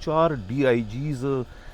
4 DIGs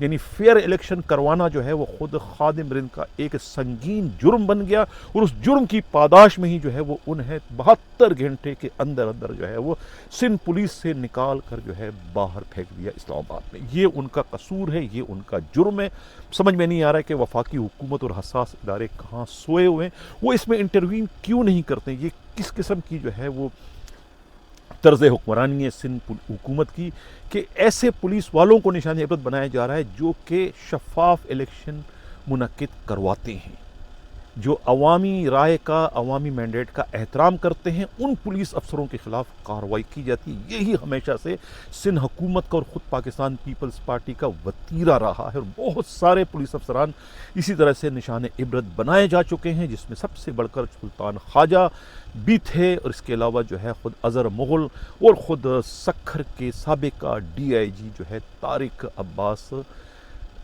یعنی fair election کروانا جو ہے وہ خود خادم رند کا ایک سنگین جرم بن گیا، اور اس جرم کی پاداش میں ہی جو ہے وہ انہیں 72 گھنٹے کے اندر اندر جو ہے وہ سندھ پولیس سے نکال کر جو ہے باہر پھینک دیا اسلام آباد میں۔ یہ ان کا قصور ہے، یہ ان کا جرم ہے۔ سمجھ میں نہیں آ رہا ہے کہ وفاقی حکومت اور حساس ادارے کہاں سوئے ہوئے ہیں، وہ اس میں انٹروین کیوں نہیں کرتے؟ یہ کس قسم کی جو ہے وہ طرز حکمرانی ہے سندھ حکومت کی کہ ایسے پولیس والوں کو نشان عبرت بنایا جا رہا ہے جو کہ شفاف الیکشن منعقد کرواتے ہیں، جو عوامی رائے کا، عوامی مینڈیٹ کا احترام کرتے ہیں، ان پولیس افسروں کے خلاف کارروائی کی جاتی ہے۔ یہی ہمیشہ سے سندھ حکومت کا اور خود پاکستان پیپلز پارٹی کا وتیرہ رہا ہے، اور بہت سارے پولیس افسران اسی طرح سے نشان عبرت بنائے جا چکے ہیں، جس میں سب سے بڑھ کر سلطان خواجہ بھی تھے، اور اس کے علاوہ جو ہے خود اظہر مغل اور خود سکھر کے سابقہ ڈی آئی جی جو ہے طارق عباس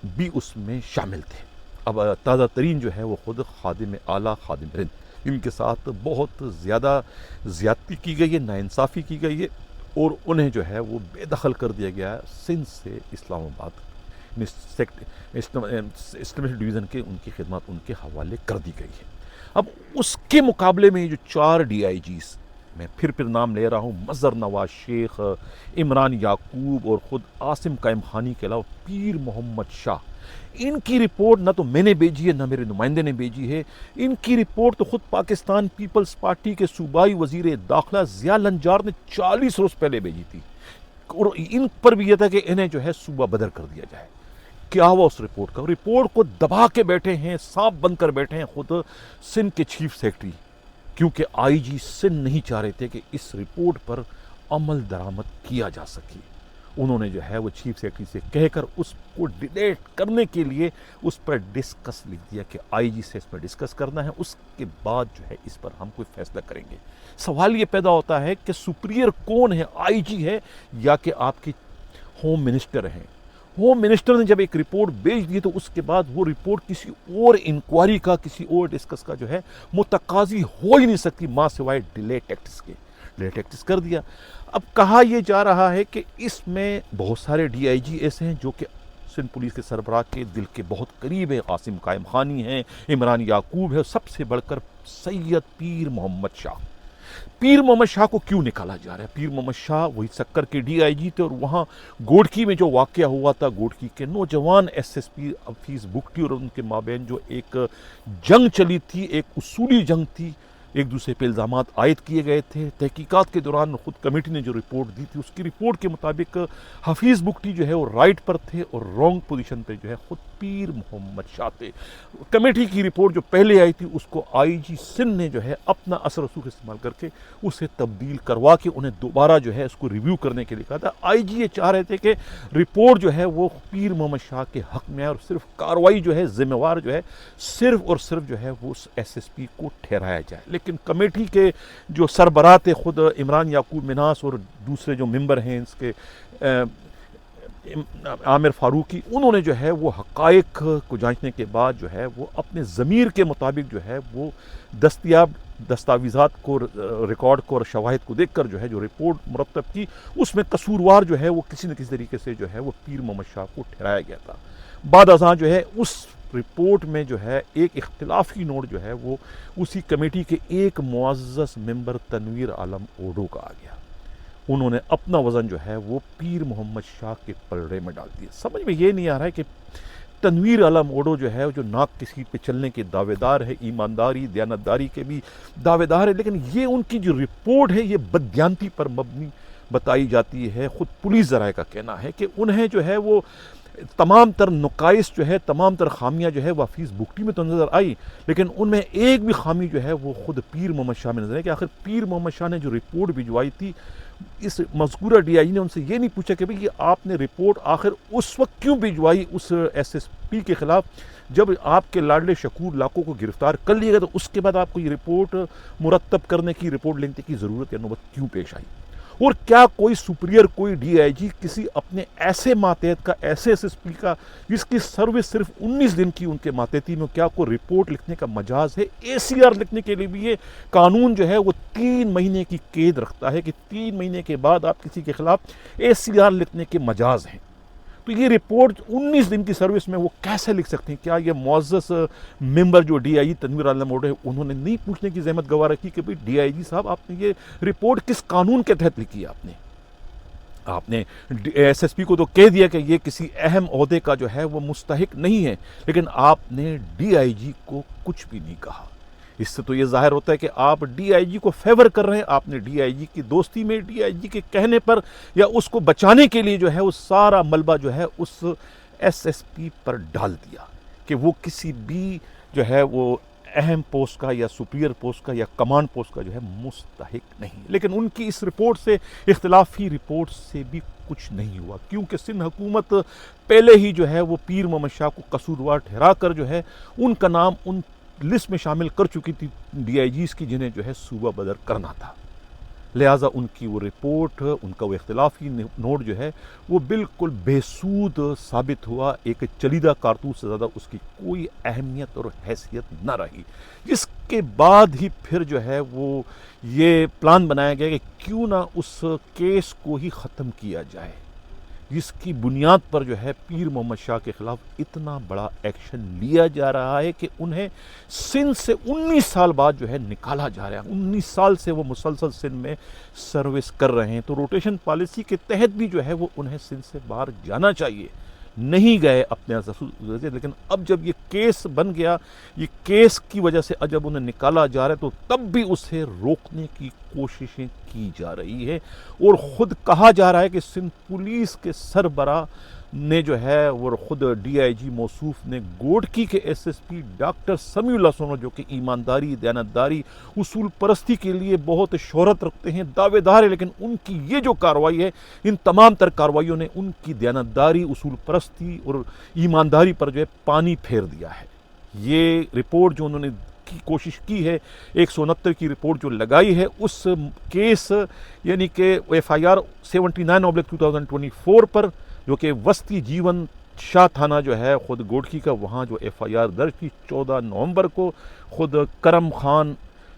بھی اس میں شامل تھے۔ اب تازہ ترین جو ہے وہ خود خادم اعلیٰ خادم رند، ان کے ساتھ بہت زیادہ زیادتی کی گئی ہے، ناانصافی کی گئی ہے، اور انہیں جو ہے وہ بے دخل کر دیا گیا ہے سندھ سے اسلام آباد اسلامک ڈویژن کے ان کی خدمات ان کے حوالے کر دی گئی ہے۔ اب اس کے مقابلے میں یہ جو 4 ڈی آئی جیز، میں پھر نام لے رہا ہوں، مظہر نواز شیخ، عمران یعقوب اور خود عاصم قائم خانی کے علاوہ پیر محمد شاہ، ان کی رپورٹ نہ تو میں نے بھیجی ہے نہ میرے نمائندے نے بھیجی ہے، ان کی رپورٹ تو خود پاکستان پیپلز پارٹی کے صوبائی وزیر داخلہ ضیاء لنجار نے 40 روز پہلے بھیجی تھی، اور ان پر بھی یہ تھا کہ انہیں جو ہے صوبہ بدر کر دیا جائے۔ کیا ہوا اس رپورٹ کا؟ رپورٹ کو دبا کے بیٹھے ہیں، سانپ بن کر بیٹھے ہیں خود سندھ کے چیف سیکرٹری، کیونکہ آئی جی سندھ نہیں چاہ رہے تھے کہ اس رپورٹ پر عمل درآمد کیا جا سکے۔ انہوں نے جو ہے وہ چیف سیکرٹری سے کہہ کر اس کو ڈیلیٹ کرنے کے لیے اس پر ڈسکس لکھ دیا کہ آئی جی سے اس پر ڈسکس کرنا ہے، اس کے بعد جو ہے اس پر ہم کوئی فیصلہ کریں گے۔ سوال یہ پیدا ہوتا ہے کہ سپریئر کون ہے، آئی جی ہے یا کہ آپ کے ہوم منسٹر ہیں؟ ہوم منسٹر نے جب ایک رپورٹ بھیج دی تو اس کے بعد وہ رپورٹ کسی اور انکوائری کا، کسی اور ڈسکس کا جو ہے متقاضی ہو ہی نہیں سکتی، ماں سوائے ڈیلے ٹیکٹس کے۔ ڈیلے ٹیکٹس کر دیا۔ اب کہا یہ جا رہا ہے کہ اس میں بہت سارے ڈی آئی جی ایسے ہیں جو کہ سندھ پولیس کے سربراہ کے دل کے بہت قریب ہیں، عاصم قائم خانی ہیں، عمران یعقوب ہے، سب سے بڑھ کر سید پیر محمد شاہ۔ پیر محمد شاہ کو کیوں نکالا جا رہا ہے؟ پیر محمد شاہ وہی سکر کے ڈی آئی جی تھے، اور وہاں گوڑکی میں جو واقعہ ہوا تھا، گوڑکی کے نوجوان S S P Hafeez Bugti اور ان کے مابین جو ایک جنگ چلی تھی، ایک اصولی جنگ تھی، ایک دوسرے پہ الزامات عائد کیے گئے تھے۔ تحقیقات کے دوران خود کمیٹی نے جو رپورٹ دی تھی، اس کی رپورٹ کے مطابق حفیظ بگٹی جو ہے وہ رائٹ پر تھے، اور رانگ پوزیشن پہ جو ہے خود پیر محمد شاہ تھے۔ کمیٹی کی رپورٹ جو پہلے آئی تھی اس کو آئی جی سندھ نے جو ہے اپنا اثر رسوخ استعمال کر کے اسے تبدیل کروا کے انہیں دوبارہ جو ہے اس کو ریویو کرنے کے لیے کہا تھا۔ آئی جی یہ چاہ رہے تھے کہ رپورٹ جو ہے وہ پیر محمد شاہ کے حق میں ہے، اور صرف کارروائی جو ہے ذمہ وار جو ہے صرف اور صرف جو ہے وہ ایس ایس پی کو ٹھہرایا جائے۔ لیکن کمیٹی کے جو سربراہ تھے خود عمران یعقوب مناس اور دوسرے جو ممبر ہیں اس کے عامر فاروقی، انہوں نے جو ہے وہ حقائق کو جانچنے کے بعد جو ہے وہ اپنے ضمیر کے مطابق جو ہے وہ دستیاب دستاویزات کو، ریکارڈ کو اور شواہد کو دیکھ کر جو ہے جو رپورٹ مرتب کی، اس میں قصوروار جو ہے وہ کسی نہ کسی طریقے سے جو ہے وہ پیر محمد شاہ کو ٹھہرایا گیا تھا۔ بعد ازاں جو ہے اس رپورٹ میں جو ہے ایک اختلافی نوٹ جو ہے وہ اسی کمیٹی کے ایک معزز ممبر تنویر عالم اوڈو کا آ گیا۔ انہوں نے اپنا وزن جو ہے وہ پیر محمد شاہ کے پلڑے میں ڈال دیا۔ سمجھ میں یہ نہیں آ رہا ہے کہ تنویر عالم اوڈو جو ہے جو ناک کی سیٹ پہ چلنے کے دعوے دار ہے، ایمانداری دیانتداری کے بھی دعوے دار ہے، لیکن یہ ان کی جو رپورٹ ہے یہ بددیانتی پر مبنی بتائی جاتی ہے۔ خود پولیس ذرائع کا کہنا ہے کہ انہیں جو ہے وہ تمام تر نقائص جو ہے، تمام تر خامیاں جو ہے وہ حفیظ بگٹی میں تو نظر آئی، لیکن ان میں ایک بھی خامی جو ہے وہ خود پیر محمد شاہ میں نظر ہے کہ آخر پیر محمد شاہ نے جو رپورٹ بھجوائی تھی، اس مذکورہ ڈی آئی جی نے ان سے یہ نہیں پوچھا کہ بھئی یہ آپ نے رپورٹ آخر اس وقت کیوں بھجوائی اس ایس ایس پی کے خلاف جب آپ کے لاڈلے شکور لاکھوں کو گرفتار کر لیا گیا، تو اس کے بعد آپ کو یہ رپورٹ مرتب کرنے کی، رپورٹ لینے کی ضرورت یا نوبت کیوں پیش آئی؟ اور کیا کوئی سپریئر، کوئی ڈی آئی جی کسی اپنے ایسے ماتحت کا، ایسے ایس ایس پی کا جس کی سروس صرف 19 دن کی ان کے ماتحتی میں، کیا کوئی رپورٹ لکھنے کا مجاز ہے؟ اے سی آر لکھنے کے لیے بھی یہ قانون جو ہے وہ 3 مہینے کی قید رکھتا ہے کہ 3 مہینے کے بعد آپ کسی کے خلاف اے سی آر لکھنے کے مجاز ہیں۔ تو تو یہ رپورٹ 19 دن کی سروس میں وہ کیسے لکھ سکتے ہیں؟ کیا یہ معزز ممبر جو D I G Tanveer Alam موڈ ہے انہوں نے نہیں پوچھنے کی زحمت گوارا کی کہ بھئی ڈی آئی جی صاحب آپ نے یہ رپورٹ کس قانون کے تحت لکھی ہے؟ آپ نے ایس ایس پی کو تو کہہ دیا کہ یہ کسی اہم عہدے کا جو ہے وہ مستحق نہیں ہے، لیکن آپ نے ڈی آئی جی کو کچھ بھی نہیں کہا۔ اس سے تو یہ ظاہر ہوتا ہے کہ آپ ڈی آئی جی کو فیور کر رہے ہیں، آپ نے ڈی آئی جی کی دوستی میں ڈی آئی جی کے کہنے پر یا اس کو بچانے کے لیے جو ہے وہ سارا ملبہ جو ہے اس ایس ایس پی پر ڈال دیا کہ وہ کسی بھی جو ہے وہ اہم پوسٹ کا یا سپیریئر پوسٹ کا یا کمانڈ پوسٹ کا جو ہے مستحق نہیں۔ لیکن ان کی اس رپورٹ سے، اختلافی رپورٹ سے بھی کچھ نہیں ہوا، کیونکہ سندھ حکومت پہلے ہی جو ہے وہ پیر محمد شاہ کو قصوروار ٹھہرا کر جو ہے ان کا نام ان لسٹ میں شامل کر چکی تھی ڈی آئی جیز کی جنہیں جو ہے صوبہ بدر کرنا تھا۔ لہٰذا ان کی وہ رپورٹ، ان کا وہ اختلافی نوٹ جو ہے وہ بالکل بے سود ثابت ہوا، ایک چلیدہ کارتوس سے زیادہ اس کی کوئی اہمیت اور حیثیت نہ رہی، جس کے بعد ہی پھر جو ہے وہ یہ پلان بنایا گیا کہ کیوں نہ اس کیس کو ہی ختم کیا جائے، جس کی بنیاد پر جو ہے پیر محمد شاہ کے خلاف اتنا بڑا ایکشن لیا جا رہا ہے کہ انہیں سندھ سے 19 سال بعد جو ہے نکالا جا رہا ہے۔ 19 سال سے وہ مسلسل سندھ میں سروس کر رہے ہیں، تو روٹیشن پالیسی کے تحت بھی جو ہے وہ انہیں سندھ سے باہر جانا چاہیے، نہیں گئے اپنے لیکن اب جب یہ کیس بن گیا، یہ کیس کی وجہ سے جب انہیں نکالا جا رہا ہے تو تب بھی اسے روکنے کی کوششیں کی جا رہی ہے، اور خود کہا جا رہا ہے کہ سندھ پولیس کے سربراہ نے جو ہے وہ خود ڈی آئی جی موصوف نے گوڈکی کے ایس ایس پی ڈاکٹر سمیع اللہ سونو، جو کہ ایمانداری، دیانتداری، اصول پرستی کے لیے بہت شہرت رکھتے ہیں، دعوے دار ہے، لیکن ان کی یہ جو کارروائی ہے، ان تمام تر کارروائیوں نے ان کی دیانتداری، اصول پرستی اور ایمانداری پر جو ہے پانی پھیر دیا ہے۔ یہ رپورٹ جو انہوں نے کی کوشش کی ہے، 169 کی رپورٹ جو لگائی ہے اس کیس یعنی کہ ایف آئی آر 79/2024 پر، جو کہ وسطی جیون شاہ تھانہ جو ہے خود گوڈکی کا، وہاں جو ایف آئی آر درج کی 14 نومبر کو، خود کرم خان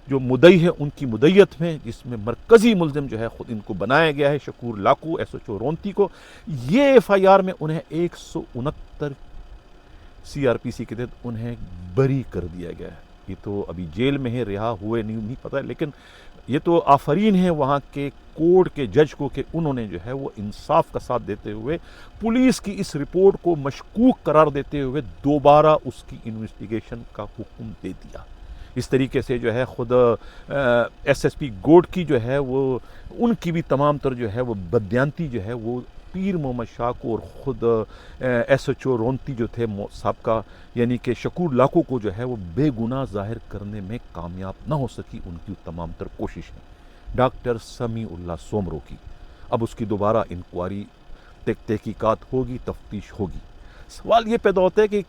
جو مدعی ہے ان کی مدعیت میں، جس میں مرکزی ملزم جو ہے خود ان کو بنایا گیا ہے، شکور لاکو، ایس ایچ او رونتی کو، یہ ایف آئی آر میں انہیں 169 سی آر پی سی کے تحت انہیں بری کر دیا گیا ہے۔ یہ تو ابھی جیل میں ہے، رہا ہوئے نہیں پتہ، لیکن یہ تو آفرین ہے وہاں کے کورٹ کے جج کو کہ انہوں نے جو ہے وہ انصاف کا ساتھ دیتے ہوئے پولیس کی اس رپورٹ کو مشکوک قرار دیتے ہوئے دوبارہ اس کی انویسٹیگیشن کا حکم دے دیا۔ اس طریقے سے جو ہے خود ایس ایس پی گوڈکی جو ہے وہ ان کی بھی تمام تر جو ہے وہ بددیانتی جو ہے وہ پیر محمد شاہ کو اور خود ایس ایچ او رونتی جو تھے سابقہ، یعنی کہ شکور لاکو کو جو ہے وہ بے گناہ ظاہر کرنے میں کامیاب نہ ہو سکی ان کی تمام تر کوششیں ڈاکٹر سمیع اللہ سومرو کی۔ اب اس کی دوبارہ انکوائری، تحقیقات ہوگی، تفتیش ہوگی۔ سوال یہ پیدا ہوتا ہے کہ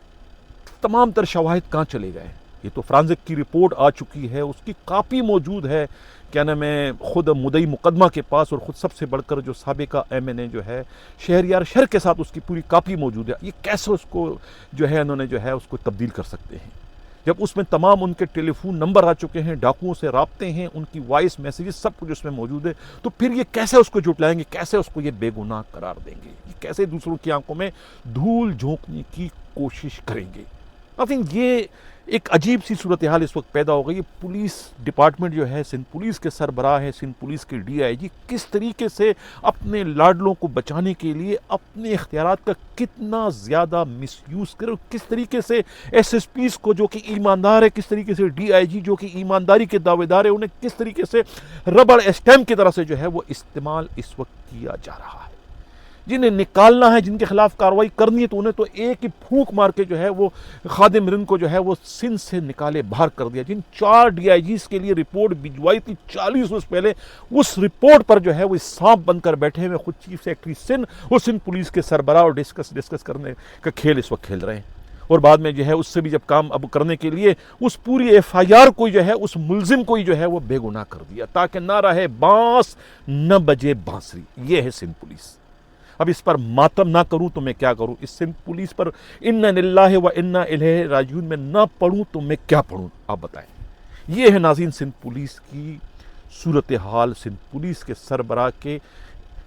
تمام تر شواہد کہاں چلے گئے؟ یہ تو فرانزک کی رپورٹ آ چکی ہے، اس کی کاپی موجود ہے، کیا نام ہے، خود مدعی مقدمہ کے پاس، اور خود سب سے بڑھ کر جو سابقہ ایم این اے جو ہے شہریار شر کے ساتھ اس کی پوری کاپی موجود ہے۔ یہ کیسے اس کو جو ہے انہوں نے جو ہے اس کو تبدیل کر سکتے ہیں، جب اس میں تمام ان کے ٹیلی فون نمبر آ چکے ہیں، ڈاکوؤں سے رابطے ہیں، ان کی وائس میسیجز سب کچھ اس میں موجود ہے، تو پھر یہ کیسے اس کو جھٹلائیں گے، کیسے اس کو یہ بے گناہ قرار دیں گے، یہ کیسے دوسروں کی آنکھوں میں دھول جھونکنے کی کوشش کریں گے؟ یہ ایک عجیب سی صورتحال اس وقت پیدا ہو گئی۔ پولیس ڈپارٹمنٹ جو ہے، سندھ پولیس کے سربراہ ہے، سندھ پولیس کے ڈی آئی جی کس طریقے سے اپنے لاڈلوں کو بچانے کے لیے اپنے اختیارات کا کتنا زیادہ مس یوز کرے، اور کس طریقے سے ایس ایس پیز کو جو کہ ایماندار ہے، کس طریقے سے ڈی آئی جی جو کہ ایمانداری کے دعوے دار ہے، انہیں کس طریقے سے ربڑ اسٹیمپ کی طرح سے جو ہے وہ استعمال اس وقت کیا جا رہا ہے۔ جنہیں نکالنا ہے، جن کے خلاف کارروائی کرنی ہے، تو انہیں تو ایک ہی پھونک مار کے جو ہے وہ خادم رند کو جو ہے وہ سندھ سے نکالے باہر کر دیا۔ جن 4 ڈی آئی جیز کے لیے رپورٹ بھجوائی تھی 40 روز پہلے، اس رپورٹ پر جو ہے وہ سانپ بن کر بیٹھے ہوئے خود چیف سیکرٹری سندھ اور سندھ پولیس کے سربراہ، اور ڈسکس کرنے کا کھیل اس وقت کھیل رہے ہیں۔ اور بعد میں جو ہے اس سے بھی جب کام اب کرنے کے لیے اس پوری ایف آئی آر کو جو ہے اس ملزم کو ہی جو ہے وہ بے گناہ کر دیا، تاکہ نہ رہے بانس نہ بجے بانسری۔ یہ ہے سندھ پولیس۔ اب اس پر ماتم نہ کروں تو میں کیا کروں؟ اس سندھ پولیس پر انا للہ و انا الیہ راجعون میں نہ پڑھوں تو میں کیا پڑھوں؟ آپ بتائیں۔ یہ ہے ناظرین سندھ پولیس کی صورتحال، سندھ پولیس کے سربراہ کے